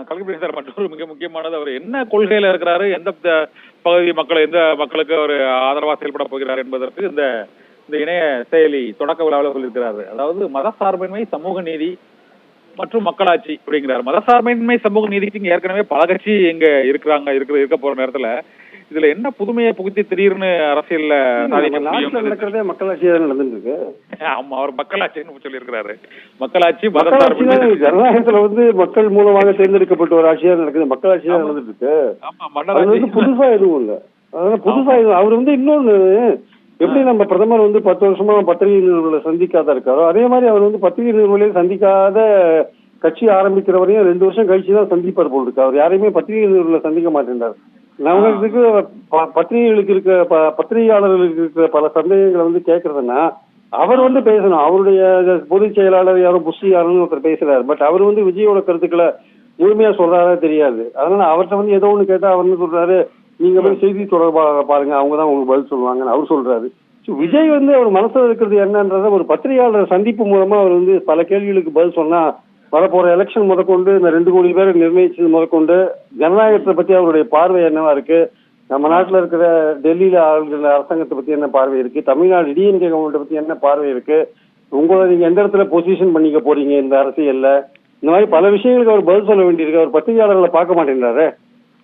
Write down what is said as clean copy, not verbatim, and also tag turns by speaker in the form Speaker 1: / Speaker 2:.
Speaker 1: கல்கி சார் மற்றொரு மிக முக்கியமானது, அவர் என்ன கொள்கையில இருக்கிறாரு, எந்த பகுதி மக்கள், எந்த மக்களுக்கு அவர் ஆதரவா செயல்பட போகிறார் என்பதற்கு இந்த இணைய செயலி தொடக்க விழாவில் சொல்லியிருக்கிறாரு. அதாவது மதசார்பின்மை, சமூக நீதி மற்றும் மக்களாட்சி அப்படிங்கிறார். மதசார்பின்மை, சமூக நீதிக்கு ஏற்கனவே பல கட்சி இங்க இருக்க போற நேரத்துல இதுல என்ன புதுமையை புகுத்தி திடீர்னு அரசியல்ல
Speaker 2: நடக்கிறதே மக்களாட்சி தான் நடந்துட்டு இருக்கு.
Speaker 1: ஆமா, அவர் மக்களாட்சின்னு சொல்லி இருக்கிறாரு. மக்களாட்சி
Speaker 2: ஜனநாயகத்துல மக்கள் மூலமாக தேர்ந்தெடுக்கப்பட்ட ஒரு ஆட்சியா நடக்குது. மக்களாட்சி தான் நடந்துட்டு இருக்கு. புதுசா எதுவும் இல்ல. அதனால புதுசா எதுவும் அவர் இன்னொன்னு எப்படி நம்ம பிரதமர் 10 வருஷமா பத்திரிகை நிறுவனங்களை சந்திக்காத இருக்காரோ, அதே மாதிரி அவர் பத்திரிகை நிறுவனங்களையும் சந்திக்காத கட்சி ஆரம்பிக்கிறவரையும் 2 வருஷம் கழிச்சுதான் சந்திப்பார் போல் இருக்கு. அவர் யாரையுமே பத்திரிகை நிறுவனங்களை சந்திக்க மாட்டேன்றார். நம்மளுக்கு பத்திரிகைகளுக்கு பத்திரிகையாளர்களுக்கு இருக்கிற பல சந்தேகங்களை கேட்கறதுன்னா அவர் பேசணும். அவருடைய பொதுச் செயலாளர் யாரும் புஷி யாருன்னு ஒருத்தர் பேசுறாரு. பட் அவர் விஜயோட கருத்துக்களை முழுமையா சொல்றாரா தெரியாது. அதனால அவர்கிட்ட ஏதோ ஒண்ணு கேட்டா அவர் சொல்றாரு, நீங்க போய் செய்தி தொடர்பாக பாருங்க, அவங்கதான் உங்களுக்கு பதில் சொல்லுவாங்கன்னு அவர் சொல்றாரு. விஜய் அவர் மனசுல இருக்கிறது என்னன்றத ஒரு பத்திரிகையாளர் சந்திப்பு மூலமா அவர் பல கேள்விகளுக்கு பதில் சொன்னா, வரப்போற எலெக்ஷன் முதற்கொண்டு இந்த 2 கோடி பேரை நிர்ணயிச்சது முதற்கொண்டு ஜனநாயகத்தை பத்தி அவருடைய பார்வை என்னவா இருக்கு, நம்ம நாட்டுல இருக்கிற டெல்லியில ஆளுகிற அரசாங்கத்தை பத்தி என்ன பார்வை இருக்கு, தமிழ்நாடு டிஎம்கே கவர்மெண்ட் பத்தி என்ன பார்வை இருக்கு, உங்களை நீங்க எந்த இடத்துல பொசிஷன் பண்ணிக்க போறீங்க இந்த அரசியல்ல, இந்த மாதிரி பல விஷயங்களுக்கு அவர் பதில் சொல்ல வேண்டியிருக்கு. அவர் பத்திரிகையாளர்களை பார்க்க மாட்டேங்கிறாரு.